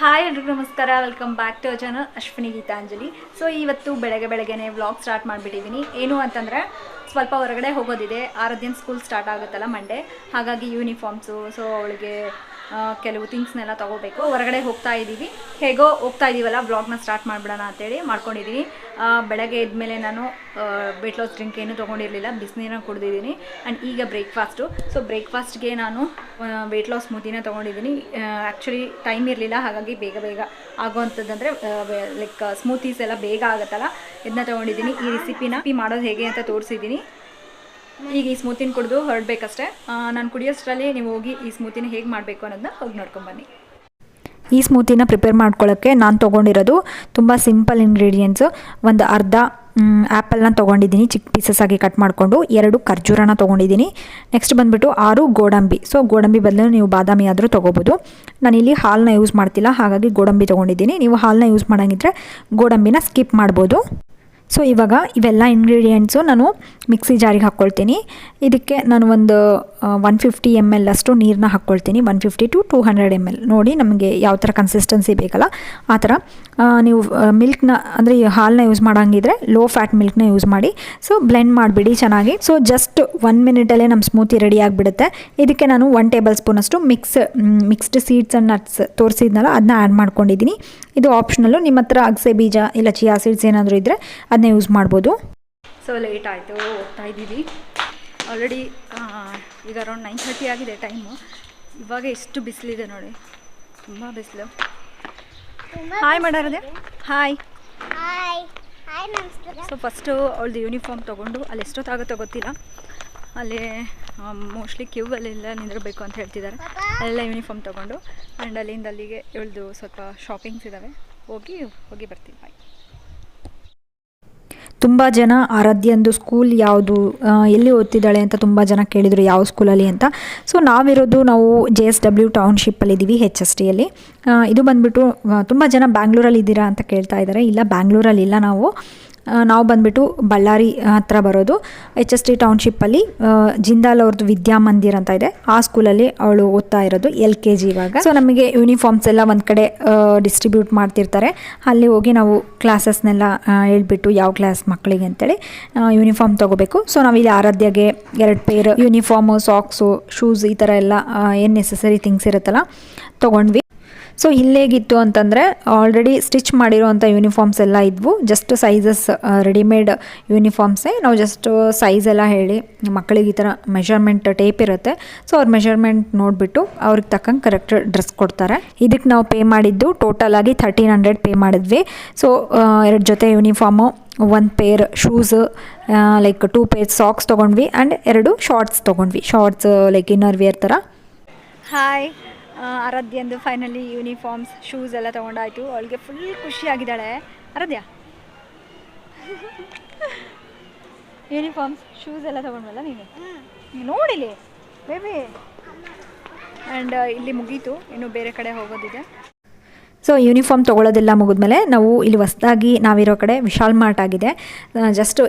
Hi ಎಲ್ರಿಗೂ ನಮಸ್ಕಾರ, welcome back to channel Ashwini Geetanjali. So ಇವತ್ತು ಬೆಳಗ್ಗೆನೇ ವ್ಲಾಗ್ ಸ್ಟಾರ್ಟ್ ಮಾಡಿಬಿಟ್ಟಿದ್ದೀನಿ. ಏನು ಅಂತಂದರೆ ಸ್ವಲ್ಪ ಹೊರಗಡೆ ಹೋಗೋದಿದೆ. ಆರಾಧ್ಯನ ಸ್ಕೂಲ್ ಸ್ಟಾರ್ಟ್ ಆಗುತ್ತಲ್ಲ ಮಂಡೇ, ಹಾಗಾಗಿ ಯೂನಿಫಾರ್ಮ್ಸು, ಸೊ ಅವಳಿಗೆ ಕೆಲವು ಥಿಂಗ್ಸ್ನೆಲ್ಲ ತೊಗೋಬೇಕು. ಹೊರಗಡೆ ಹೋಗ್ತಾ ಇದ್ದೀವಿ, ಹೇಗೋ ಹೋಗ್ತಾ ಇದ್ದೀವಲ್ಲ ವ್ಲಾಗ್ನ ಸ್ಟಾರ್ಟ್ ಮಾಡಿಬಿಡೋಣ ಅಂತೇಳಿ ಮಾಡ್ಕೊಂಡಿದ್ದೀನಿ. ಬೆಳಗ್ಗೆ ಎದ್ಮೇಲೆ ನಾನು ವೆಯ್ಟ್ ಲಾಸ್ ಡ್ರಿಂಕ್ ಏನೂ ತೊಗೊಂಡಿರಲಿಲ್ಲ, ಬಿಸಿನೀರನ್ನ ಕುಡಿದಿದ್ದೀನಿ. ಆ್ಯಂಡ್ ಈಗ ಬ್ರೇಕ್ಫಾಸ್ಟು. ಸೊ ಬ್ರೇಕ್ಫಾಸ್ಟ್ಗೆ ನಾನು ವೆಯ್ಟ್ ಲಾಸ್ ಸ್ಮೂತಿನ ತೊಗೊಂಡಿದ್ದೀನಿ. ಆ್ಯಕ್ಚುಲಿ ಟೈಮ್ ಇರಲಿಲ್ಲ, ಹಾಗಾಗಿ ಬೇಗ ಆಗೋವಂಥದ್ದಂದರೆ ಲೈಕ್ ಸ್ಮೂತೀಸ್ ಎಲ್ಲ ಬೇಗ ಆಗುತ್ತಲ್ಲ, ಇದನ್ನ ತೊಗೊಂಡಿದ್ದೀನಿ. ಈ ರೆಸಿಪಿನ ಮಾಡೋದು ಹೇಗೆ ಅಂತ ತೋರಿಸಿದ್ದೀನಿ. ಈಗ ಈ ಸ್ಮೂತಿನ ಕುಡಿದು ಹೊರಡಬೇಕಷ್ಟೇ. ನಾನು ಕುಡಿಯೋಷ್ಟರಲ್ಲಿ ನೀವು ಹೋಗಿ ಈ ಸ್ಮೂತಿನ ಹೇಗೆ ಮಾಡಬೇಕು ಅನ್ನೋದನ್ನ ಹೋಗಿ ನೋಡ್ಕೊಂಬನ್ನಿ. ಈ ಸ್ಮೂತಿನ ಪ್ರಿಪೇರ್ ಮಾಡ್ಕೊಳ್ಳೋಕ್ಕೆ ನಾನು ತೊಗೊಂಡಿರೋದು ತುಂಬ ಸಿಂಪಲ್ ಇಂಗ್ರೀಡಿಯೆಂಟ್ಸು. ಒಂದು ಅರ್ಧ ಆ್ಯಪಲ್ನ ತೊಗೊಂಡಿದ್ದೀನಿ, ಚಿಕ್ಕ ಪೀಸಸ್ ಆಗಿ ಕಟ್ ಮಾಡಿಕೊಂಡು. 2 ಖರ್ಜೂರನ ತೊಗೊಂಡಿದ್ದೀನಿ. ನೆಕ್ಸ್ಟ್ ಬಂದುಬಿಟ್ಟು 6 ಗೋಡಂಬಿ. ಸೊ ಗೋಡಂಬಿ ಬದಲು ನೀವು ಬಾದಾಮಿ ಆದರೂ ತೊಗೋಬೋದು. ನಾನಿಲ್ಲಿ ಹಾಲನ್ನ ಯೂಸ್ ಮಾಡ್ತಿಲ್ಲ, ಹಾಗಾಗಿ ಗೋಡಂಬಿ ತೊಗೊಂಡಿದ್ದೀನಿ. ನೀವು ಹಾಲನ್ನ ಯೂಸ್ ಮಾಡೋಂಗಿದ್ರೆ ಗೋಡಂಬಿನ ಸ್ಕಿಪ್ ಮಾಡ್ಬೋದು. ಸೊ ಇವಾಗ ಇವೆಲ್ಲ ಇಂಗ್ರೀಡಿಯೆಂಟ್ಸು ನಾನು ಮಿಕ್ಸಿ ಜಾರಿಗೆ ಹಾಕ್ಕೊಳ್ತೀನಿ. ಇದಕ್ಕೆ ನಾನು ಒಂದು 150 ml ಅಷ್ಟು ನೀರನ್ನ ಹಾಕ್ಕೊಳ್ತೀನಿ. 150 to 200 ml ನೋಡಿ ನಮಗೆ ಯಾವ ಥರ ಕನ್ಸಿಸ್ಟೆನ್ಸಿ ಬೇಕಲ್ಲ ಆ ಥರ. ನೀವು ಮಿಲ್ಕ್ನ ಅಂದರೆ ಹಾಲನ್ನ ಯೂಸ್ ಮಾಡೋಂಗಿದ್ರೆ ಲೋ ಫ್ಯಾಟ್ ಮಿಲ್ಕ್ನ ಯೂಸ್ ಮಾಡಿ. ಸೊ ಬ್ಲೆಂಡ್ ಮಾಡಿಬಿಡಿ ಚೆನ್ನಾಗಿ. ಸೊ ಜಸ್ಟ್ 1 ಮಿನಿಟಲ್ಲೇ ನಮ್ಮ ಸ್ಮೂತಿ ರೆಡಿ ಆಗಿಬಿಡುತ್ತೆ. ಇದಕ್ಕೆ ನಾನು 1 ಟೇಬಲ್ ಸ್ಪೂನ್ ಅಷ್ಟು ಮಿಕ್ಸ್ಡ್ ಸೀಡ್ಸ್ ಆ್ಯಂಡ್ ನಟ್ಸ್ ತೋರಿಸಿದ್ನಲ್ಲ ಅದನ್ನ ಆ್ಯಡ್ ಮಾಡ್ಕೊಂಡಿದ್ದೀನಿ. ಇದು ಆಪ್ಷನಲ್ಲು. ನಿಮ್ಮ ಹತ್ರ ಅಗಸೆ ಬೀಜ ಇಲ್ಲ ಚಿಯಾ ಸೀಡ್ಸ್ ಏನಾದರೂ ಇದ್ದರೆ ಅದನ್ನ ಯೂಸ್ ಮಾಡ್ಬೋದು. ಸೊ ಲೇಟ್ ಆಯಿತು, ಹೋಗ್ತಾ ಇದ್ದೀವಿ. ಆಲ್ರೆಡಿ ಈಗ ಅರೌಂಡ್ 9:30 ಆಗಿದೆ ಟೈಮು. ಇವಾಗ ಎಷ್ಟು ಬಿಸಿಲಿದೆ ನೋಡಿ, ತುಂಬ ಬಿಸಿಲು. ಹಾಯ್ ಮಾಡೋರದೆ, ಹಾಯ್. ಸೊ ಫಸ್ಟು ಅವಳದು ಯೂನಿಫಾರ್ಮ್ ತೊಗೊಂಡು ಅಲ್ಲಿ ಎಷ್ಟೊತ್ತಾಗುತ್ತೋ ಗೊತ್ತಿಲ್ಲ, ಅಲ್ಲಿ ಮೋಸ್ಟ್ಲಿ ಕ್ಯೂ ಅಲ್ಲೆಲ್ಲ ನಿಂದಿರಬೇಕು ಅಂತ ಹೇಳ್ತಿದ್ದಾರೆ. ಅಲ್ಲೆಲ್ಲ ಯೂನಿಫಾರ್ಮ್ ತೊಗೊಂಡು ಆ್ಯಂಡ್ ಅಲ್ಲಿಂದ ಅಲ್ಲಿಗೆ ಇವಳದು ಸ್ವಲ್ಪ ಶಾಪಿಂಗ್ಸ್ ಇದ್ದಾವೆ, ಹೋಗಿ ಬರ್ತೀನಿ. ಬಾಯ್. ತುಂಬ ಜನ ಆರಾಧ್ಯಂದು ಸ್ಕೂಲ್ ಯಾವುದು, ಎಲ್ಲಿ ಓದ್ತಿದ್ದಾಳೆ ಅಂತ ತುಂಬ ಜನ ಕೇಳಿದರು, ಯಾವ ಸ್ಕೂಲಲ್ಲಿ ಅಂತ. ಸೊ ನಾವು JSW ಟೌನ್ಶಿಪ್ಪಲ್ಲಿದ್ದೀವಿ, HSTಯಲ್ಲಿ. ಇದು ಬಂದುಬಿಟ್ಟು ತುಂಬ ಜನ ಬ್ಯಾಂಗ್ಳೂರಲ್ಲಿ ಇದ್ದೀರಾ ಅಂತ ಕೇಳ್ತಾ ಇದ್ದಾರೆ. ಇಲ್ಲ, ಬ್ಯಾಂಗ್ಳೂರಲ್ಲಿಲ್ಲ. ನಾವು ಬಂದುಬಿಟ್ಟು ಬಳ್ಳಾರಿ ಹತ್ರ ಬರೋದು. HST ಟೌನ್ಶಿಪ್ಪಲ್ಲಿ ಜಿಂದಾಲ್ ಅವ್ರದ್ದು ವಿದ್ಯಾಮಂದಿರ್ ಅಂತ ಇದೆ, ಆ ಸ್ಕೂಲಲ್ಲಿ ಅವಳು ಓದ್ತಾ ಇರೋದು, LKG ಇವಾಗ. ಸೊ ನಮಗೆ ಯೂನಿಫಾರ್ಮ್ಸ್ ಎಲ್ಲ ಒಂದು ಕಡೆ ಡಿಸ್ಟ್ರಿಬ್ಯೂಟ್ ಮಾಡ್ತಿರ್ತಾರೆ. ಅಲ್ಲಿ ಹೋಗಿ ನಾವು ಕ್ಲಾಸಸ್ನೆಲ್ಲ ಹೇಳ್ಬಿಟ್ಟು ಯಾವ ಕ್ಲಾಸ್ ಮಕ್ಕಳಿಗೆ ಅಂತೇಳಿ ಯೂನಿಫಾರ್ಮ್ ತೊಗೋಬೇಕು. ಸೊ ನಾವಿಲ್ಲಿ ಆರಾಧ್ಯಗೆ 2 ಪೇರ್ ಯೂನಿಫಾರ್ಮು, ಸಾಕ್ಸು, ಶೂಸ್, ಈ ಥರ ಎಲ್ಲ ಏನು ನೆಸೆಸರಿ ಥಿಂಗ್ಸ್ ಇರುತ್ತಲ್ಲ ತೊಗೊಂಡ್ವಿ. ಸೊ ಇಲ್ಲೇಗಿತ್ತು ಅಂತಂದರೆ ಆಲ್ರೆಡಿ ಸ್ಟಿಚ್ ಮಾಡಿರೋವಂಥ ಯೂನಿಫಾರ್ಮ್ಸ್ ಎಲ್ಲ ಇದ್ವು. ಜಸ್ಟ್ ಸೈಜಸ್ ರೆಡಿಮೇಡ್ ಯೂನಿಫಾರ್ಮ್ಸೇ. ನಾವು ಜಸ್ಟ್ ಸೈಜ್ ಎಲ್ಲ ಹೇಳಿ ಮಕ್ಕಳಿಗೆ ಈ ಥರ ಮೆಷರ್ಮೆಂಟ್ ಟೇಪ್ ಇರುತ್ತೆ. ಸೊ ಅವ್ರ ಮೆಷರ್ಮೆಂಟ್ ನೋಡಿಬಿಟ್ಟು ಅವ್ರಿಗೆ ತಕ್ಕಂಗೆ ಕರೆಕ್ಟ್ ಡ್ರೆಸ್ ಕೊಡ್ತಾರೆ. ಇದಕ್ಕೆ ನಾವು ಪೇ ಮಾಡಿದ್ದು ಟೋಟಲ್ ಆಗಿ 1300 ಪೇ ಮಾಡಿದ್ವಿ. ಸೊ 2 ಜೊತೆ uniform, 1 pair shoes, like 2 pair socks ತೊಗೊಂಡ್ವಿ ಆ್ಯಂಡ್ 2 ಶಾರ್ಟ್ಸ್ ತೊಗೊಂಡ್ವಿ. ಶಾರ್ಟ್ಸ್ ಲೈಕ್ ಇನ್ನರ್ ವೇರ್ ಥರ. ಹಾಯ್. ಆರಾಧ್ಯಂದು ಫೈನಲಿ ಯೂನಿಫಾರ್ಮ್ಸ್, ಶೂಸ್ ಎಲ್ಲ ತೊಗೊಂಡಾಯ್ತು. ಅವಳಿಗೆ ಫುಲ್ ಖುಷಿಯಾಗಿದ್ದಾಳೆ. ಆರಾಧ್ಯ ಯೂನಿಫಾರ್ಮ್ಸ್, ಶೂಸ್ ಎಲ್ಲ ತೊಗೊಂಡ್ವಲ್ಲ ನೀನು, ನೋಡಿಲಿ ಬೇಬಿ. ಆ್ಯಂಡ್ ಇಲ್ಲಿ ಮುಗೀತು, ಇನ್ನು ಬೇರೆ ಕಡೆ ಹೋಗೋದಿದೆ. ಸೊ ಯೂನಿಫಾರ್ಮ್ ತೊಗೊಳ್ಳೋದೆಲ್ಲ ಮುಗಿದ್ಮೇಲೆ ನಾವು ಇಲ್ಲಿ ಹೊಸದಾಗಿ ನಾವಿರೋ ಕಡೆ ವಿಶಾಲ್ ಮಾರ್ಟ್ ಆಗಿದೆ. ಜಸ್ಟ್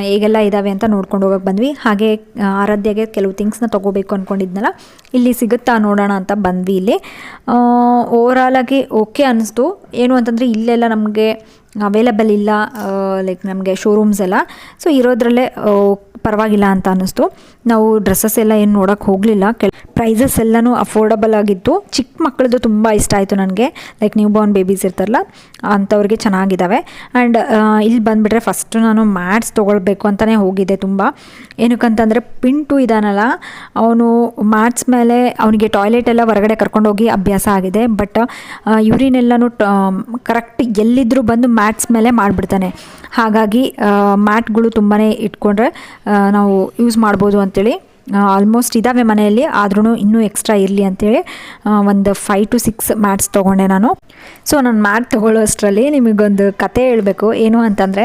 ಹೇಗೆಲ್ಲ ಇದ್ದಾವೆ ಅಂತ ನೋಡ್ಕೊಂಡು ಹೋಗೋಕೆ ಬಂದ್ವಿ. ಹಾಗೆ ಆರಾಧ್ಯಗೆ ಕೆಲವು ಥಿಂಗ್ಸ್ನ ತೊಗೋಬೇಕು ಅಂದ್ಕೊಂಡಿದ್ನಲ್ಲ, ಇಲ್ಲಿ ಸಿಗುತ್ತಾ ನೋಡೋಣ ಅಂತ ಬಂದ್ವಿ. ಇಲ್ಲಿ ಓವರಾಲಾಗಿ ಓಕೆ ಅನ್ನಿಸ್ತು. ಏನು ಅಂತಂದರೆ ಇಲ್ಲೆಲ್ಲ ನಮಗೆ ಅವೈಲೇಬಲ್ ಇಲ್ಲ, ಲೈಕ್ ನಮಗೆ ಶೋರೂಮ್ಸ್ ಎಲ್ಲ. ಸೊ ಇರೋದ್ರಲ್ಲೇ ಪರವಾಗಿಲ್ಲ ಅಂತ ಅನ್ನಿಸ್ತು. ನಾವು ಡ್ರೆಸ್ಸಸ್ ಎಲ್ಲ ಏನು ನೋಡೋಕ್ಕೆ ಹೋಗಲಿಲ್ಲ. ಪ್ರೈಸಸ್ ಎಲ್ಲನೂ ಅಫೋರ್ಡಬಲ್ ಆಗಿತ್ತು. ಚಿಕ್ಕ ಮಕ್ಕಳದು ತುಂಬ ಇಷ್ಟ ಆಯಿತು ನನಗೆ, ಲೈಕ್ ನ್ಯೂ ಬಾರ್ನ್ ಬೇಬೀಸ್ ಇರ್ತಾರಲ್ಲ ಅಂಥವ್ರಿಗೆ ಚೆನ್ನಾಗಿದ್ದಾವೆ. ಆ್ಯಂಡ್ ಇಲ್ಲಿ ಬಂದುಬಿಟ್ರೆ ಫಸ್ಟು ನಾನು ಮ್ಯಾಟ್ಸ್ ತೊಗೊಳ್ಬೇಕು ಅಂತಲೇ ಹೋಗಿದ್ದೆ ತುಂಬ. ಏನಕ್ಕಂತಂದರೆ ಪಿಂಟು ಇದ್ದಾನಲ್ಲ, ಅವನು ಮ್ಯಾಟ್ಸ್ ಮೇಲೆ ಅವನಿಗೆ ಟಾಯ್ಲೆಟ್ ಎಲ್ಲ ಹೊರಗಡೆ ಕರ್ಕೊಂಡೋಗಿ ಅಭ್ಯಾಸ ಆಗಿದೆ. ಬಟ್ ಯೂರಿನೆಲ್ಲನೂ ಕರೆಕ್ಟ್ ಎಲ್ಲಿದ್ದರೂ ಬಂದು ಮ್ಯಾಟ್ಸ್ ಮೇಲೆ ಮಾಡಿಬಿಡ್ತಾನೆ. ಹಾಗಾಗಿ ಮ್ಯಾಟ್ಗಳು ತುಂಬಾ ಇಟ್ಕೊಂಡ್ರೆ ನಾವು ಯೂಸ್ ಮಾಡ್ಬೋದು ಅಂಥೇಳಿ ಆಲ್ಮೋಸ್ಟ್ ಇದ್ದಾವೆ ಮನೆಯಲ್ಲಿ, ಆದ್ರೂ ಇನ್ನೂ ಎಕ್ಸ್ಟ್ರಾ ಇರಲಿ ಅಂಥೇಳಿ ಒಂದು 5 to 6 ಮ್ಯಾಟ್ಸ್ ತೊಗೊಂಡೆ ನಾನು. ಸೊ ನಾನು ಮ್ಯಾಟ್ ತೊಗೊಳ್ಳೋ ಅಷ್ಟರಲ್ಲಿ ನಿಮಗೊಂದು ಕತೆ ಹೇಳಬೇಕು. ಏನು ಅಂತಂದರೆ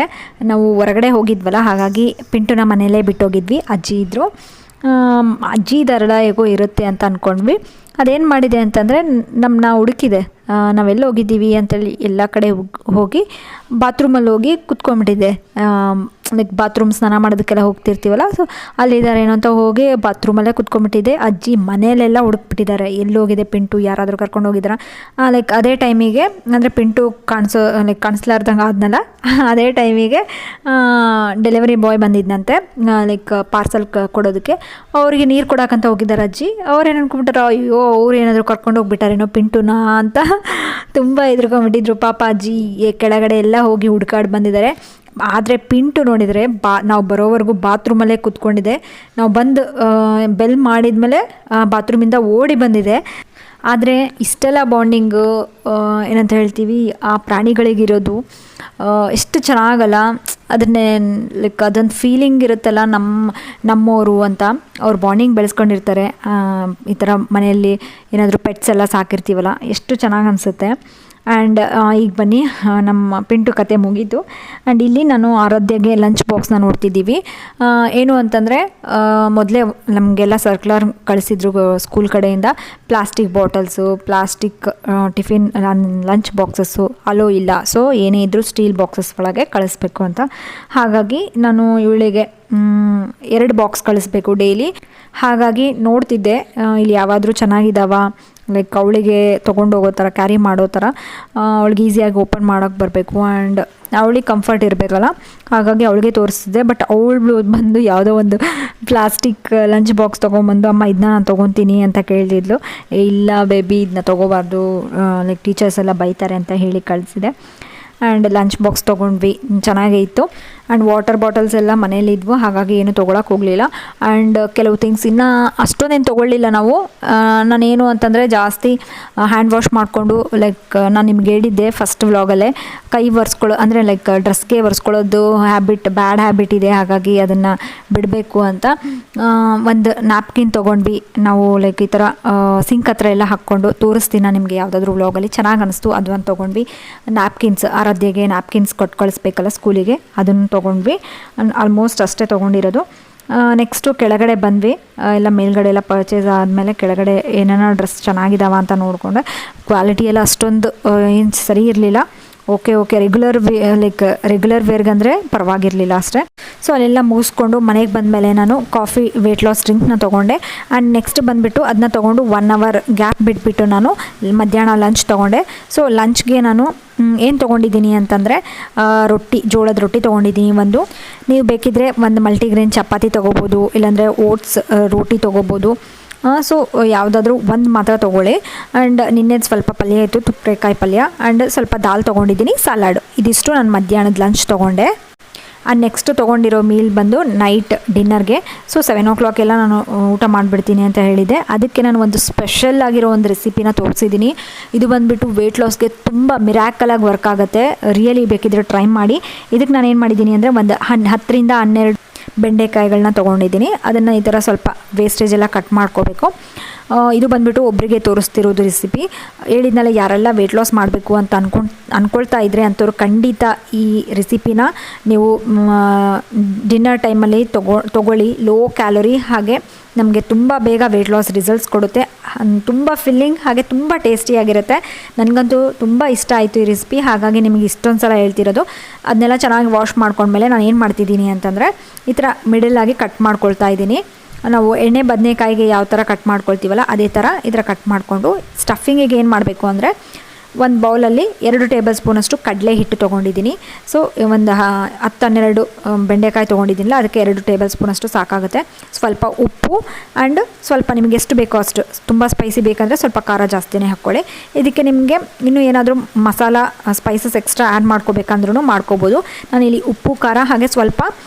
ನಾವು ಹೊರಗಡೆ ಹೋಗಿದ್ವಲ್ಲ, ಹಾಗಾಗಿ ಪಿಂಟುನ ಮನೆಯಲ್ಲೇ ಬಿಟ್ಟೋಗಿದ್ವಿ. ಅಜ್ಜಿ ಇದ್ದರು. ಅಜ್ಜಿ ದರಳ ಹೇಗೋ ಇರುತ್ತೆ ಅಂತ ಅಂದ್ಕೊಂಡ್ವಿ. ಅದೇನು ಮಾಡಿದೆ ಅಂತಂದರೆ ನಮ್ಮನ್ನ ಹುಡುಕಿದೆ, ನಾವೆಲ್ಲ ಹೋಗಿದ್ದೀವಿ ಅಂತೇಳಿ ಎಲ್ಲ ಕಡೆ ಹೋಗಿ ಬಾತ್ರೂಮಲ್ಲಿ ಹೋಗಿ ಕುತ್ಕೊಂಡ್ಬಿಟ್ಟಿದ್ದೆ. ಲೈಕ್ ಬಾತ್ರೂಮ್ ಸ್ನಾನ ಮಾಡೋದಕ್ಕೆಲ್ಲ ಹೋಗ್ತಿರ್ತೀವಲ್ಲ, ಸೊ ಅಲ್ಲಿದ್ದಾರೆ ಏನೋ ಅಂತ ಹೋಗಿ ಬಾತ್ರೂಮಲ್ಲೇ ಕುತ್ಕೊಂಡ್ಬಿಟ್ಟಿದ್ದೆ. ಅಜ್ಜಿ ಮನೆಯಲ್ಲೆಲ್ಲ ಹುಡುಕ್ಬಿಟ್ಟಿದ್ದಾರೆ, ಎಲ್ಲಿ ಹೋಗಿದೆ ಪಿಂಟು, ಯಾರಾದರೂ ಕರ್ಕೊಂಡು ಹೋಗಿದ್ದಾರಾ. ಲೈಕ್ ಅದೇ ಟೈಮಿಗೆ ಅಂದರೆ ಪಿಂಟು ಕಾಣಿಸ್ಲಾರ್ದಂಗೆ ಆದ್ನಲ್ಲ, ಅದೇ ಟೈಮಿಗೆ ಡೆಲಿವರಿ ಬಾಯ್ ಬಂದಿದ್ದಂತೆ ಲೈಕ್ ಪಾರ್ಸಲ್ ಕೊಡೋದಕ್ಕೆ. ಅವರಿಗೆ ನೀರು ಕೊಡೋಕ್ಕಂತ ಹೋಗಿದ್ದಾರೆ ಅಜ್ಜಿ. ಅವ್ರೇನು ಅನ್ಕೊಂಡ್ಬಿಟ್ಟಾರ, ಅಯ್ಯೋ ಅವ್ರು ಏನಾದರೂ ಕರ್ಕೊಂಡು ಹೋಗ್ಬಿಟ್ಟಾರೇನೋ ಪಿಂಟುನಾ ಅಂತ ತುಂಬ ಎದುರ್ಕೊಂಡ್ಬಿಟ್ಟಿದ್ರು. ಪಾಪ ಅಜ್ಜಿ ಕೆಳಗಡೆ ಎಲ್ಲ ಹೋಗಿ ಹುಡ್ಕಾಡಿ ಬಂದಿದ್ದಾರೆ. ಆದರೆ ಪಿಂಟು ನೋಡಿದರೆ ನಾವು ಬರೋವರೆಗೂ ಬಾತ್ರೂಮಲ್ಲೇ ಕೂತ್ಕೊಂಡಿದೆ. ನಾವು ಬಂದು ಬೆಲ್ ಮಾಡಿದ್ಮೇಲೆ ಬಾತ್ರೂಮಿಂದ ಓಡಿ ಬಂದಿದೆ. ಆದರೆ ಇಷ್ಟೆಲ್ಲ ಬಾಂಡಿಂಗು ಏನಂತ ಹೇಳ್ತೀವಿ ಆ ಪ್ರಾಣಿಗಳಿಗಿರೋದು ಎಷ್ಟು ಚೆನ್ನಾಗಲ್ಲ. ಅದನ್ನೇ ಲೈಕ್ ಅದೊಂದು ಫೀಲಿಂಗ್ ಇರುತ್ತಲ್ಲ, ನಮ್ಮವರು ಅಂತ ಅವ್ರು ಬಾಂಡಿಂಗ್ ಬೆಳೆಸ್ಕೊಂಡಿರ್ತಾರೆ. ಈ ಥರ ಮನೆಯಲ್ಲಿ ಏನಾದರೂ ಪೆಟ್ಸ್ ಎಲ್ಲ ಸಾಕಿರ್ತೀವಲ್ಲ, ಎಷ್ಟು ಚೆನ್ನಾಗಿ ಅನಿಸುತ್ತೆ. ಆ್ಯಂಡ್ ಈಗ ಬನ್ನಿ, ನಮ್ಮ ಪಿಂಟು ಕತೆ ಮುಗೀತು. ಆ್ಯಂಡ್ ಇಲ್ಲಿ ನಾನು ಆರಾಧ್ಯಗೆ ಲಂಚ್ ಬಾಕ್ಸ್ನ ನೋಡ್ತಿದ್ದೀವಿ. ಏನು ಅಂತಂದರೆ ಮೊದಲೇ ನಮಗೆಲ್ಲ ಸರ್ಕ್ಯುಲರ್ ಕಳಿಸಿದ್ರು ಸ್ಕೂಲ್ ಕಡೆಯಿಂದ, plastic bottles, plastic tiffin lunch boxes hello ಇಲ್ಲ, ಸೊ ಏನೇ ಇದ್ದರೂ ಸ್ಟೀಲ್ ಬಾಕ್ಸಸ್ ಒಳಗೆ ಕಳಿಸ್ಬೇಕು ಅಂತ. ಹಾಗಾಗಿ ನಾನು ಇವಳಿಗೆ 2 ಬಾಕ್ಸ್ ಕಳಿಸ್ಬೇಕು ಡೈಲಿ. ಹಾಗಾಗಿ ನೋಡ್ತಿದ್ದೆ ಇಲ್ಲಿ ಯಾವಾದರೂ ಚೆನ್ನಾಗಿದ್ದಾವ, ಲೈಕ್ ಅವಳಿಗೆ ತೊಗೊಂಡು ಹೋಗೋ ಥರ, ಕ್ಯಾರಿ ಮಾಡೋ ಥರ, ಅವಳಿಗೆ ಈಸಿಯಾಗಿ ಓಪನ್ ಮಾಡೋಕ್ಕೆ ಬರಬೇಕು ಆ್ಯಂಡ್ ಅವಳಿಗೆ ಕಂಫರ್ಟ್ ಇರಬೇಕಲ್ಲ. ಹಾಗಾಗಿ ಅವಳಿಗೆ ತೋರಿಸ್ತಿದ್ದೆ. ಬಟ್ ಅವಳು ಬಂದು ಯಾವುದೋ ಒಂದು ಪ್ಲಾಸ್ಟಿಕ್ ಲಂಚ್ ಬಾಕ್ಸ್ ತೊಗೊಂಬಂದು, ಅಮ್ಮ ಇದನ್ನ ನಾನು ತೊಗೊತೀನಿ ಅಂತ ಕೇಳಿದ್ಲು. ಇಲ್ಲ ಬೇಬಿ ಇದನ್ನ ತೊಗೋಬಾರ್ದು, ಲೈಕ್ ಟೀಚರ್ಸ್ ಎಲ್ಲ ಬೈತಾರೆ ಅಂತ ಹೇಳಿ ಕಳಿಸಿದೆ. ಆ್ಯಂಡ್ ಲಂಚ್ ಬಾಕ್ಸ್ ತೊಗೊಂಡ್ವಿ, ಚೆನ್ನಾಗೇ ಇತ್ತು. ಆ್ಯಂಡ್ ವಾಟರ್ ಬಾಟಲ್ಸ್ ಎಲ್ಲ ಮನೇಲಿದ್ವು, ಹಾಗಾಗಿ ಏನು ತೊಗೊಳಕ್ಕೆ ಹೋಗಲಿಲ್ಲ. ಆ್ಯಂಡ್ ಕೆಲವು ಥಿಂಗ್ಸ್ ಇನ್ನೂ ಅಷ್ಟೊಂದೇನು ತೊಗೊಳ್ಳಿಲ್ಲ ನಾವು. ನಾನೇನು ಅಂತಂದರೆ ಜಾಸ್ತಿ ಹ್ಯಾಂಡ್ ವಾಶ್ ಮಾಡಿಕೊಂಡು, ಲೈಕ್ ನಾನು ನಿಮ್ಗೆ ಹೇಳಿದ್ದೆ ಫಸ್ಟ್ ವ್ಲಾಗಲ್ಲೇ, ಕೈ ಒರೆಸ್ಕೊಳ್ಳೋ ಅಂದರೆ ಲೈಕ್ ಡ್ರೆಸ್ಗೆ ಒರೆಸ್ಕೊಳ್ಳೋದು ಬ್ಯಾಡ್ ಹ್ಯಾಬಿಟ್ ಇದೆ, ಹಾಗಾಗಿ ಅದನ್ನು ಬಿಡಬೇಕು ಅಂತ ಒಂದು ನ್ಯಾಪ್ಕಿನ್ ತೊಗೊಂಡ್ವಿ ನಾವು. ಲೈಕ್ ಈ ಥರ ಸಿಂಕ್ ಹತ್ರ ಎಲ್ಲ ಹಾಕ್ಕೊಂಡು ತೋರಿಸ್ತೀನಿ ನಾನು ನಿಮಗೆ ಯಾವುದಾದ್ರೂ ವ್ಲಾಗಲ್ಲಿ, ಚೆನ್ನಾಗಿ ಅನಿಸ್ತು. ಅದು ಒಂದು ತೊಗೊಂಡ್ವಿ. ನ್ಯಾಪ್ಕಿನ್ಸ್, ಆರಾಧ್ಯಗೆ ನ್ಯಾಪ್ಕಿನ್ಸ್ ಕೊಟ್ಟು ಕಳಿಸ್ಬೇಕಲ್ಲ ಸ್ಕೂಲಿಗೆ, ಅದನ್ನು ತೊಗೊಂಡ್ವಿ. ಆಲ್ಮೋಸ್ಟ್ ಅಷ್ಟೇ ತೊಗೊಂಡಿರೋದು. ನೆಕ್ಸ್ಟು ಕೆಳಗಡೆ ಬಂದ್ವಿ. ಎಲ್ಲ ಮೇಲ್ಗಡೆ ಎಲ್ಲ ಪರ್ಚೇಸ್ ಆದಮೇಲೆ ಕೆಳಗಡೆ ಏನೇನೋ ಡ್ರೆಸ್ ಚೆನ್ನಾಗಿದ್ದಾವ ಅಂತ ನೋಡಿಕೊಂಡೆ. ಕ್ವಾಲಿಟಿ ಎಲ್ಲ ಅಷ್ಟೊಂದು ಏನು ಸರಿ ಇರಲಿಲ್ಲ. ಓಕೆ ರೆಗ್ಯುಲರ್ ವೇರ್ಗಂದರೆ ಪರವಾಗಿರಲಿಲ್ಲ ಅಷ್ಟೇ. ಸೊ ಅಲ್ಲೆಲ್ಲ ಮುಗಿಸ್ಕೊಂಡು ಮನೆಗೆ ಬಂದಮೇಲೆ ನಾನು ಕಾಫಿ ವೇಟ್ ಲಾಸ್ ಡ್ರಿಂಕ್ನ ತೊಗೊಂಡೆ. ಆ್ಯಂಡ್ ನೆಕ್ಸ್ಟ್ ಬಂದುಬಿಟ್ಟು ಅದನ್ನ ತೊಗೊಂಡು 1 hour ಗ್ಯಾಪ್ ಬಿಟ್ಬಿಟ್ಟು ನಾನು ಮಧ್ಯಾಹ್ನ ಲಂಚ್ ತೊಗೊಂಡೆ. ಸೊ ಲಂಚ್ಗೆ ನಾನು ಏನು ತೊಗೊಂಡಿದ್ದೀನಿ ಅಂತಂದರೆ ಜೋಳದ ರೊಟ್ಟಿ ತೊಗೊಂಡಿದ್ದೀನಿ ಒಂದು. ನೀವು ಬೇಕಿದ್ದರೆ ಒಂದು ಮಲ್ಟಿಗ್ರೇನ್ ಚಪಾತಿ ತೊಗೋಬೋದು, ಇಲ್ಲಾಂದರೆ ಓಟ್ಸ್ ರೋಟಿ ತೊಗೋಬೋದು. ಸೊ ಯಾವುದಾದ್ರೂ ಒಂದು ಮಾತ್ರ ತೊಗೊಳ್ಳಿ. ಆ್ಯಂಡ್ ನಿನ್ನೆದು ಸ್ವಲ್ಪ ಪಲ್ಯ ಇತ್ತು, ತುಪ್ಪಕಾಯಿ ಪಲ್ಯ, ಆ್ಯಂಡ್ ಸ್ವಲ್ಪ ದಾಲ್ ತೊಗೊಂಡಿದ್ದೀನಿ, ಸಲಾಡ್. ಇದಿಷ್ಟು ನಾನು ಮಧ್ಯಾಹ್ನದ ಲಂಚ್ ತೊಗೊಂಡೆ. ನೆಕ್ಸ್ಟ್ ತೊಗೊಂಡಿರೋ ಮೀಲ್ ಬಂದು ನೈಟ್ ಡಿನ್ನರ್ಗೆ. ಸೊ 7 o'clock ಎಲ್ಲ ನಾನು ಊಟ ಮಾಡಿಬಿಡ್ತೀನಿ ಅಂತ ಹೇಳಿದೆ. ಅದಕ್ಕೆ ನಾನು ಒಂದು ಸ್ಪೆಷಲ್ ಆಗಿರೋ ಒಂದು ರೆಸಿಪಿನ ತೋರಿಸಿದ್ದೀನಿ. ಇದು ಬಂದುಬಿಟ್ಟು ವೆಯ್ಟ್ ಲಾಸ್ಗೆ ತುಂಬ ಮಿರಾಕಲಾಗಿ ವರ್ಕ್ ಆಗುತ್ತೆ. ರಿಯಲಿ ಬೇಕಿದ್ರೆ ಟ್ರೈ ಮಾಡಿ. ಇದಕ್ಕೆ ನಾನು ಏನು ಮಾಡಿದ್ದೀನಿ ಅಂದರೆ ಒಂದು 10 ರಿಂದ 12 ಬೆಂಡೆಕಾಯಿಗಳನ್ನ ತೊಗೊಂಡಿದ್ದೀನಿ. ಅದನ್ನು ಈ ಥರ ಸ್ವಲ್ಪ ವೇಸ್ಟೇಜ್ ಎಲ್ಲ ಕಟ್ ಮಾಡ್ಕೋಬೇಕು. ಇದು ಬಂದುಬಿಟ್ಟು ಒಬ್ಬರಿಗೆ ತೋರಿಸ್ತಿರೋದು ರೆಸಿಪಿ. ಹೇಳಿದ್ನಲ್ಲ, ಯಾರೆಲ್ಲ ವೆಯ್ಟ್ ಲಾಸ್ ಮಾಡಬೇಕು ಅಂತ ಅಂದ್ಕೊಳ್ತಾ ಇದ್ದರೆ ಅಂಥವ್ರು ಖಂಡಿತ ಈ ರೆಸಿಪಿನ ನೀವು ಡಿನ್ನರ್ ಟೈಮಲ್ಲಿ ತೊಗೊಳ್ಳಿ. ಲೋ ಕ್ಯಾಲೋರಿ, ಹಾಗೆ ನಮಗೆ ತುಂಬ ಬೇಗ ವೆಯ್ಟ್ ಲಾಸ್ ರಿಸಲ್ಟ್ಸ್ ಕೊಡುತ್ತೆ. ತುಂಬ ಫಿಲ್ಲಿಂಗ್, ಹಾಗೆ ತುಂಬ ಟೇಸ್ಟಿಯಾಗಿರುತ್ತೆ. ನನಗಂತೂ ತುಂಬ ಇಷ್ಟ ಆಯಿತು ಈ ರೆಸಿಪಿ, ಹಾಗಾಗಿ ನಿಮಗೆ ಇಷ್ಟೊಂದು ಸಲ ಹೇಳ್ತಿರೋದು. ಅದನ್ನೆಲ್ಲ ಚೆನ್ನಾಗಿ ವಾಶ್ ಮಾಡ್ಕೊಂಡ್ಮೇಲೆ ನಾನು ಏನು ಮಾಡ್ತಿದ್ದೀನಿ ಅಂತಂದರೆ ಈ ಥರ ಮಿಡಲಾಗಿ ಕಟ್ ಮಾಡ್ಕೊಳ್ತಾ ಇದ್ದೀನಿ. ನಾವು ಎಣ್ಣೆ ಬದನೆಕಾಯಿಗೆ ಯಾವ ಥರ ಕಟ್ ಮಾಡ್ಕೊಳ್ತೀವಲ್ಲ ಅದೇ ಥರ ಈ ಥರ ಕಟ್ ಮಾಡಿಕೊಂಡು ಸ್ಟಫಿಂಗಿಗೆ ಏನು ಮಾಡಬೇಕು ಅಂದರೆ ಒಂದು ಬೌಲಲ್ಲಿ 2 ಟೇಬಲ್ ಸ್ಪೂನಷ್ಟು ಕಡಲೆ ಹಿಟ್ಟು ತೊಗೊಂಡಿದ್ದೀನಿ. ಸೊ ಒಂದು 10-12 ಬೆಂಡೆಕಾಯಿ ತೊಗೊಂಡಿದ್ದೀನಿಲ್ಲ, ಅದಕ್ಕೆ 2 ಟೇಬಲ್ ಸ್ಪೂನಷ್ಟು ಸಾಕಾಗುತ್ತೆ. ಸ್ವಲ್ಪ ಉಪ್ಪು ಆ್ಯಂಡ್ ಸ್ವಲ್ಪ ನಿಮಗೆ ಎಷ್ಟು ಬೇಕೋ ಅಷ್ಟು. ತುಂಬ ಸ್ಪೈಸಿ ಬೇಕಂದರೆ ಸ್ವಲ್ಪ ಖಾರ ಜಾಸ್ತಿನೇ ಹಾಕ್ಕೊಳ್ಳಿ. ಇದಕ್ಕೆ ನಿಮಗೆ ಇನ್ನೂ ಏನಾದರೂ ಮಸಾಲ ಸ್ಪೈಸಸ್ ಎಕ್ಸ್ಟ್ರಾ ಆ್ಯಡ್ ಮಾಡ್ಕೋಬೇಕಂದ್ರೂ ಮಾಡ್ಕೋಬೋದು. ನಾನಿಲ್ಲಿ ಉಪ್ಪು, ಖಾರ, ಹಾಗೆ ಸ್ವಲ್ಪ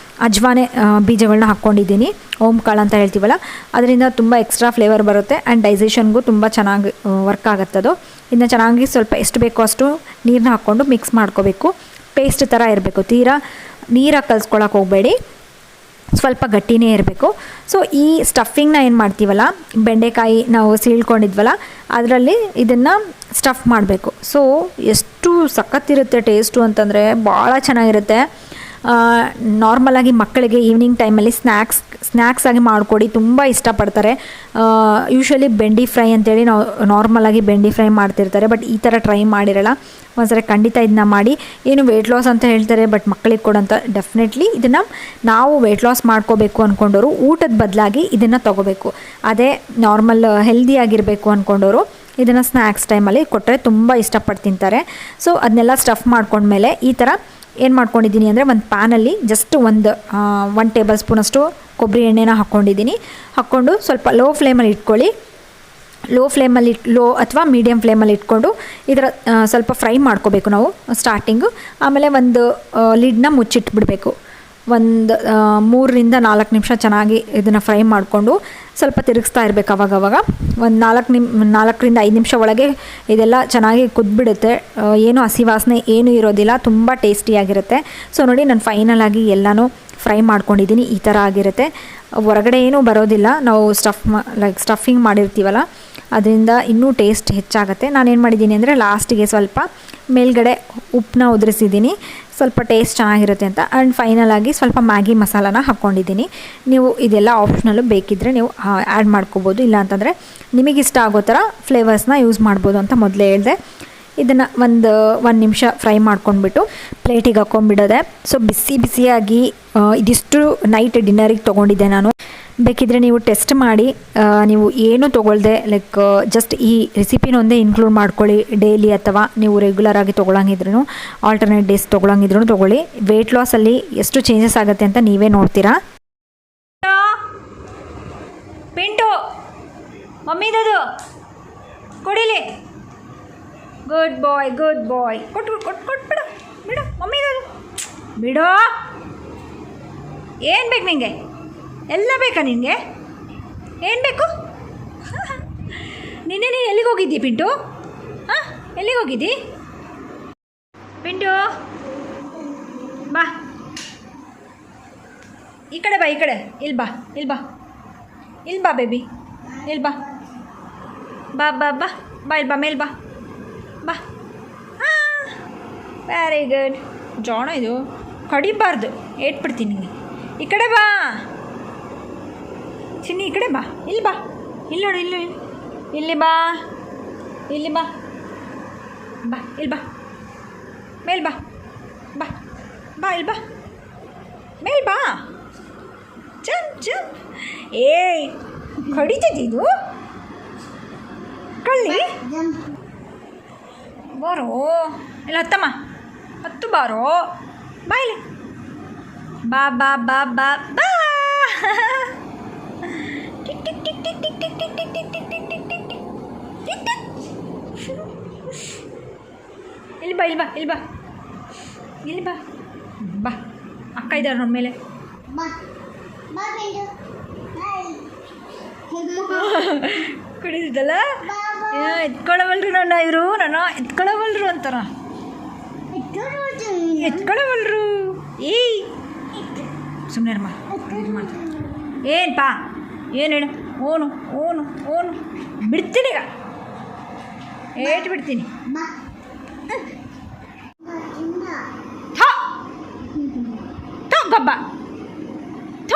ಅಜ್ವಾನೆ ಬೀಜಗಳನ್ನ ಹಾಕ್ಕೊಂಡಿದ್ದೀನಿ. ಓಂ ಕಾಳು ಅಂತ ಹೇಳ್ತೀವಲ್ಲ, ಅದರಿಂದ ತುಂಬ ಎಕ್ಸ್ಟ್ರಾ ಫ್ಲೇವರ್ ಬರುತ್ತೆ ಆ್ಯಂಡ್ ಡೈಜೆಷನ್ಗೂ ತುಂಬ ಚೆನ್ನಾಗಿ ವರ್ಕ್ ಆಗುತ್ತೆ ಅದು. ಇದನ್ನ ಚೆನ್ನಾಗಿ ಸ್ವಲ್ಪ ಎಷ್ಟು ಬೇಕೋ ಅಷ್ಟು ನೀರನ್ನ ಹಾಕ್ಕೊಂಡು ಮಿಕ್ಸ್ ಮಾಡ್ಕೋಬೇಕು. ಪೇಸ್ಟ್ ಥರ ಇರಬೇಕು, ತೀರಾ ನೀರಾಗಿ ಕಲಿಸ್ಕೊಳಕ್ಕೆ ಹೋಗಬೇಡಿ, ಸ್ವಲ್ಪ ಗಟ್ಟಿನೇ ಇರಬೇಕು. ಸೊ ಈ ಸ್ಟಫಿಂಗ್ನ ಏನು ಮಾಡ್ತೀವಲ್ಲ, ಬೆಂಡೆಕಾಯಿ ನಾವು ಸೀಳ್ಕೊಂಡಿದ್ವಲ್ಲ ಅದರಲ್ಲಿ ಇದನ್ನು ಸ್ಟಫ್ ಮಾಡಬೇಕು. ಸೊ ಎಷ್ಟು ಸಖತ್ತಿರುತ್ತೆ ಟೇಸ್ಟು ಅಂತಂದರೆ ಭಾಳ ಚೆನ್ನಾಗಿರುತ್ತೆ. ನಾರ್ಮಲಾಗಿ ಮಕ್ಕಳಿಗೆ ಈವ್ನಿಂಗ್ ಟೈಮಲ್ಲಿ ಸ್ನ್ಯಾಕ್ಸ್ ಆಗಿ ಮಾಡಿಕೊಡಿ, ತುಂಬ ಇಷ್ಟಪಡ್ತಾರೆ. ಯೂಶ್ವಲಿ ಬೆಂಡಿ ಫ್ರೈ ಅಂತೇಳಿ ನಾವು ನಾರ್ಮಲಾಗಿ ಬೆಂಡಿ ಫ್ರೈ ಮಾಡ್ತಿರ್ತಾರೆ, ಬಟ್ ಈ ಥರ ಟ್ರೈ ಮಾಡಿರಲ್ಲ. ಒಂದ್ಸರಿ ಖಂಡಿತ ಇದನ್ನ ಮಾಡಿ. ಏನು ವೆಯ್ಟ್ ಲಾಸ್ ಅಂತ ಹೇಳ್ತಾರೆ, ಬಟ್ ಮಕ್ಕಳಿಗೆ ಕೊಡೋಂಥ ಡೆಫಿನೆಟ್ಲಿ ಇದನ್ನು ನಾವು ವೆಯ್ಟ್ ಲಾಸ್ ಮಾಡ್ಕೋಬೇಕು ಅಂದ್ಕೊಂಡವರು ಊಟದ ಬದಲಾಗಿ ಇದನ್ನು ತೊಗೋಬೇಕು. ಅದೇ ನಾರ್ಮಲ್ ಹೆಲ್ದಿಯಾಗಿರಬೇಕು ಅಂದ್ಕೊಂಡವರು ಇದನ್ನು ಸ್ನ್ಯಾಕ್ಸ್ ಟೈಮಲ್ಲಿ ಕೊಟ್ಟರೆ ತುಂಬ ಇಷ್ಟಪಟ್ಟು ತಿಂತಾರೆ. ಸೊ ಅದನ್ನೆಲ್ಲ ಸ್ಟಫ್ ಮಾಡ್ಕೊಂಡ್ಮೇಲೆ ಈ ಥರ ಏನು ಮಾಡ್ಕೊಂಡಿದ್ದೀನಿ ಅಂದರೆ ಒಂದು ಪ್ಯಾನಲ್ಲಿ ಜಸ್ಟ್ ಒಂದು 1 ಟೇಬಲ್ ಸ್ಪೂನಷ್ಟು ಕೊಬ್ಬರಿ ಎಣ್ಣೆನ ಹಾಕ್ಕೊಂಡು ಸ್ವಲ್ಪ ಲೋ ಫ್ಲೇಮಲ್ಲಿ ಇಟ್ಕೊಳ್ಳಿ. ಲೋ ಅಥವಾ ಮೀಡಿಯಮ್ ಫ್ಲೇಮಲ್ಲಿ ಇಟ್ಕೊಂಡು ಇದರ ಸ್ವಲ್ಪ ಫ್ರೈ ಮಾಡ್ಕೋಬೇಕು ನಾವು ಸ್ಟಾರ್ಟಿಂಗು. ಆಮೇಲೆ ಒಂದು ಲಿಡ್ನ ಮುಚ್ಚಿಟ್ಬಿಡಬೇಕು. ಒಂದು 3ರಿಂದ 4 ನಿಮಿಷ ಚೆನ್ನಾಗಿ ಇದನ್ನು ಫ್ರೈ ಮಾಡಿಕೊಂಡು ಸ್ವಲ್ಪ ತಿರುಗಿಸ್ತಾ ಇರಬೇಕು ಅವಾಗವಾಗ. ಒಂದು 4ರಿಂದ 5 ನಿಮಿಷ ಒಳಗೆ ಇದೆಲ್ಲ ಚೆನ್ನಾಗಿ ಕುದ್ಬಿಡುತ್ತೆ. ಏನೂ ಹಸಿ ವಾಸನೆ ಏನೂ ಇರೋದಿಲ್ಲ, ತುಂಬ ಟೇಸ್ಟಿಯಾಗಿರುತ್ತೆ. ಸೊ ನೋಡಿ, ನಾನು ಫೈನಲಾಗಿ ಎಲ್ಲನೂ ಫ್ರೈ ಮಾಡ್ಕೊಂಡಿದ್ದೀನಿ. ಈ ಥರ ಆಗಿರುತ್ತೆ. ಹೊರಗಡೆ ಏನೂ ಬರೋದಿಲ್ಲ, ನಾವು ಸ್ಟಫಿಂಗ್ ಮಾಡಿರ್ತೀವಲ್ಲ ಅದರಿಂದ ಇನ್ನೂ ಟೇಸ್ಟ್ ಹೆಚ್ಚಾಗುತ್ತೆ. ನಾನೇನು ಮಾಡಿದ್ದೀನಿ ಅಂದರೆ ಲಾಸ್ಟಿಗೆ ಸ್ವಲ್ಪ ಮೇಲ್ಗಡೆ ಉಪ್ಪನ್ನ ಉದುರಿಸಿದ್ದೀನಿ, ಸ್ವಲ್ಪ ಟೇಸ್ಟ್ ಚೆನ್ನಾಗಿರುತ್ತೆ ಅಂತ. ಆ್ಯಂಡ್ ಫೈನಲಾಗಿ ಸ್ವಲ್ಪ ಮ್ಯಾಗಿ ಮಸಾಲಾನ ಹಾಕ್ಕೊಂಡಿದ್ದೀನಿ. ನೀವು ಇದೆಲ್ಲ ಆಪ್ಷನಲ್ಲು, ಬೇಕಿದ್ದರೆ ನೀವು ಆ್ಯಡ್ ಮಾಡ್ಕೋಬೋದು, ಇಲ್ಲ ಅಂತಂದರೆ ನಿಮಗಿಷ್ಟ ಆಗೋ ಥರ ಫ್ಲೇವರ್ಸ್ನ ಯೂಸ್ ಮಾಡ್ಬೋದು ಅಂತ ಮೊದಲೇ ಹೇಳಿದೆ. ಇದನ್ನು ಒಂದು 1 ನಿಮಿಷ ಫ್ರೈ ಮಾಡ್ಕೊಂಡ್ಬಿಟ್ಟು ಪ್ಲೇಟಿಗೆ ಹಾಕ್ಕೊಂಡ್ಬಿಡೋದೆ. ಸೊ ಬಿಸಿಯಾಗಿ ಇದಿಷ್ಟು ನೈಟ್ ಡಿನ್ನರಿಗೆ ತೊಗೊಂಡಿದ್ದೆ ನಾನು. ಬೇಕಿದ್ದರೆ ನೀವು ಟೆಸ್ಟ್ ಮಾಡಿ, ನೀವು ಏನೂ ತೊಗೊಳ್ದೆ ಜಸ್ಟ್ ಈ ರೆಸಿಪಿನೊಂದೇ ಇನ್ಕ್ಲೂಡ್ ಮಾಡ್ಕೊಳ್ಳಿ ಡೈಲಿ, ಅಥವಾ ನೀವು ರೆಗ್ಯುಲರಾಗಿ ತೊಗೊಳಂಗಿದ್ರು ಆಲ್ಟರ್ನೇಟ್ ಡೇಸ್ ತೊಗೊಳಂಗಿದ್ರು ತೊಗೊಳ್ಳಿ. ವೆಯ್ಟ್ ಲಾಸಲ್ಲಿ ಎಷ್ಟು ಚೇಂಜಸ್ ಆಗುತ್ತೆ ಅಂತ ನೀವೇ ನೋಡ್ತೀರಾ. ಪಿಂಟು ಮಮ್ಮಿದದು ಕೊಡಿಲಿ. ಗುಡ್ ಬಾಯ್ ಕೊಟ್ಬಿಡು ಬಿಡು ಮಮ್ಮಿದದು ಬಿಡೋ. ಏನು ಬೇಕು ನಿಂಗೆ? ಎಲ್ಲ ಬೇಕಾ ನಿನಗೆ? ಏನು ಬೇಕು? ನಿನ್ನೆ ನೀನು ಎಲ್ಲಿಗೆ ಹೋಗಿದ್ದಿ ಪಿಂಟು? ಹಾಂ, ಎಲ್ಲಿಗೆ ಹೋಗಿದ್ದಿ ಪಿಂಟು? ಬಾ ಈ ಕಡೆ ಬಾ, ಈ ಕಡೆ. ಇಲ್ಲಿ ಬಾ ಬೇಬಿ, ಇಲ್ಲಿ ಬಾ ಇಲ್ಲಿ ಬಾ, ಮೇಲ್ ಬಾ. ಹಾಂ, ವೆರಿ ಗುಡ್. ಜಾಣ ಇದು, ಕಡಿಬಾರ್ದು, ಏಟ್ಬಿಡ್ತೀನಿ ನಿಮಗೆ. ಈ ಕಡೆ ಬಾ ಚಿನ್ನಿ, ಈ ಕಡೆ ಬಾ. ಇಲ್ಲಿ ಬಾ, ಇಲ್ಲಿ ನೋಡು, ಇಲ್ಲಿ ಬಾ ಇಲ್ಲಿ ಬಾ ಮೇಲ್ ಬಾ ಇಲ್ಲಿ ಬಾ, ಮೇಲ್ ಬಾ. ಜಂಪ್. ಏಯ್, ಕಡಿತಿದ್ದು ಕಳ್ಳಿ. ಬಾರೋ, ಇಲ್ಲ ಹತ್ತಮ್ಮ, ಹತ್ತು ಬಾರೋ, ಬಾ ಇಲ್ಲಿ. ಬಾ ಇಲ್ಲಿ ಬಾ. ಅಕ್ಕ ಇದ್ದಾರೆ ನಮ್ಮ ಮೇಲೆ. ಕುಡಿದಿದ್ದಲ್ಲ, ಎತ್ಕೊಳ್ಳವಲ್ರು ನನ್ನ ಎತ್ಕೊಳ್ಳವಲ್ರು ಅಂತಾರ. ಎತ್ಕೊಳ್ಳವಲ್ರು. ಏಯ್ ಸುಮ್ಮನೆ ಮಾಡ್ತಾರೆ. ಏನಪ್ಪಾ, ಏನು ಹೇಳು? ಓನು ಬಿಡ್ತೀನಿ, ಈಗ ಏಟು ಬಿಡ್ತೀನಿ.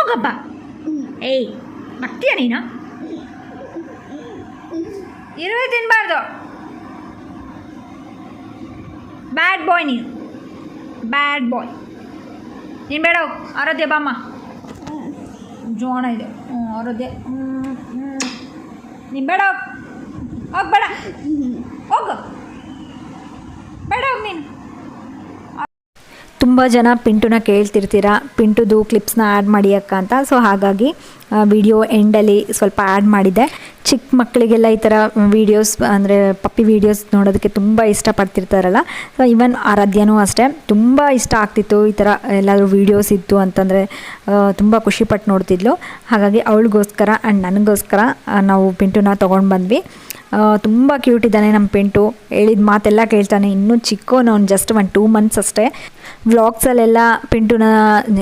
ಗಬ್ಬ. ಏಯ್, ಬರ್ತೀಯ ನೀನು? ಇರುವೆ ತಿನ್ನಬಾರ್ದು. ಬ್ಯಾಡ್ ಬಾಯ್ ನೀನು, ನೀನು ಬೇಡ. ಆರಾಧ್ಯ ಬಾಮ್ಮ, ಜೋಣ ಇದೆ. ಆರಾಧ್ಯ, ನೀನು ಬೇಡ, ಹೋಗ್ಬೇಡ, ಹೋಗು, ಬೇಡ ಹೋಗಿ ನೀನು. ತುಂಬ ಜನ ಪಿಂಟುನ ಕೇಳ್ತಿರ್ತೀರ, ಪಿಂಟುದು ಕ್ಲಿಪ್ಸ್ನ ಆ್ಯಡ್ ಮಾಡಿ ಅಕ್ಕ ಅಂತ. ಸೊ ಹಾಗಾಗಿ ವಿಡಿಯೋ ಎಂಡಲ್ಲಿ ಸ್ವಲ್ಪ ಆ್ಯಡ್ ಮಾಡಿದ್ದೆ. ಚಿಕ್ಕ ಮಕ್ಕಳಿಗೆಲ್ಲ ಈ ಥರ ವೀಡಿಯೋಸ್ ಅಂದರೆ ಪಪ್ಪಿ ವೀಡಿಯೋಸ್ ನೋಡೋದಕ್ಕೆ ತುಂಬ ಇಷ್ಟಪಡ್ತಿರ್ತಾರಲ್ಲ. ಸೊ ಈವನ್ ಆರಾಧ್ಯನೂ ಅಷ್ಟೇ, ತುಂಬ ಇಷ್ಟ ಆಗ್ತಿತ್ತು ಈ ಥರ ಎಲ್ಲಾದರೂ ವೀಡಿಯೋಸ್ ಇತ್ತು ಅಂತಂದರೆ ತುಂಬ ಖುಷಿಪಟ್ಟು ನೋಡ್ತಿದ್ಲು. ಹಾಗಾಗಿ ಅವಳಿಗೋಸ್ಕರ ಆ್ಯಂಡ್ ನನಗೋಸ್ಕರ ನಾವು ಪಿಂಟುನ ತೊಗೊಂಡು ಬಂದ್ವಿ. ತುಂಬ ಕ್ಯೂಟ್ ಇದ್ದಾನೆ ನಮ್ಮ ಪಿಂಟು, ಹೇಳಿದ ಮಾತೆಲ್ಲ ಕೇಳ್ತಾನೆ. ಇನ್ನೂ ಚಿಕ್ಕವನು, ಅವ್ನು ಜಸ್ಟ್ 2 ಮಂತ್ಸ್ ಅಷ್ಟೇ. ವ್ಲಾಗ್ಸಲ್ಲೆಲ್ಲ ಪಿಂಟುನ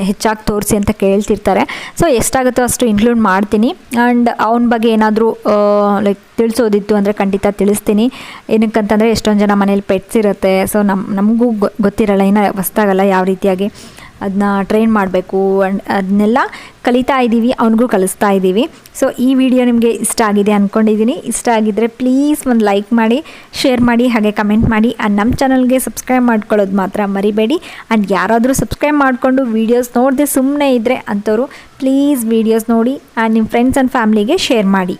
ಹೆಚ್ಚಾಗಿ ತೋರಿಸಿ ಅಂತ ಕೇಳ್ತಿರ್ತಾರೆ. ಸೊ ಎಷ್ಟಾಗುತ್ತೋ ಅಷ್ಟು ಇನ್ಕ್ಲೂಡ್ ಮಾಡ್ತೀನಿ. ಆ್ಯಂಡ್ ಅವನ ಬಗ್ಗೆ ಏನಾದರೂ ತಿಳಿಸೋದಿತ್ತು ಅಂದರೆ ಖಂಡಿತ ತಿಳಿಸ್ತೀನಿ. ಏನಕ್ಕಂತಂದರೆ ಎಷ್ಟೊಂದು ಜನ ಮನೇಲಿ ಪೆಟ್ಸ್ ಇರುತ್ತೆ. ಸೊ ನಮಗೂ ಗೊತ್ತಿರಲ್ಲ, ಇನ್ನೂ ಹೊಸ್ದಾಗಲ್ಲ ಯಾವ ರೀತಿಯಾಗಿ ಅದನ್ನ ಟ್ರೈನ್ ಮಾಡಬೇಕು ಅದನ್ನೆಲ್ಲ ಕಲಿತಾ ಇದ್ದೀವಿ, ಅವನಿಗೂ ಕಲಿಸ್ತಾ ಇದ್ದೀವಿ. ಸೊ ಈ ವಿಡಿಯೋ ನಿಮಗೆ ಇಷ್ಟ ಆಗಿದೆ ಅಂದ್ಕೊಂಡಿದ್ದೀನಿ. ಇಷ್ಟ ಆಗಿದ್ದರೆ ಪ್ಲೀಸ್ ಒಂದು ಲೈಕ್ ಮಾಡಿ, ಶೇರ್ ಮಾಡಿ, ಹಾಗೆ ಕಮೆಂಟ್ ಮಾಡಿ. ಆ್ಯಂಡ್ ನಮ್ಮ ಚಾನಲ್ಗೆ ಸಬ್ಸ್ಕ್ರೈಬ್ ಮಾಡ್ಕೊಳ್ಳೋದು ಮಾತ್ರ ಮರಿಬೇಡಿ. ಆ್ಯಂಡ್ ಯಾರಾದರೂ ಸಬ್ಸ್ಕ್ರೈಬ್ ಮಾಡಿಕೊಂಡು ವೀಡಿಯೋಸ್ ನೋಡದೆ ಸುಮ್ಮನೆ ಇದ್ದರೆ ಅಂಥವ್ರು ಪ್ಲೀಸ್ ವೀಡಿಯೋಸ್ ನೋಡಿ ಆ್ಯಂಡ್ ನಿಮ್ಮ ಫ್ರೆಂಡ್ಸ್ ಆ್ಯಂಡ್ ಫ್ಯಾಮ್ಲಿಗೆ ಶೇರ್ ಮಾಡಿ.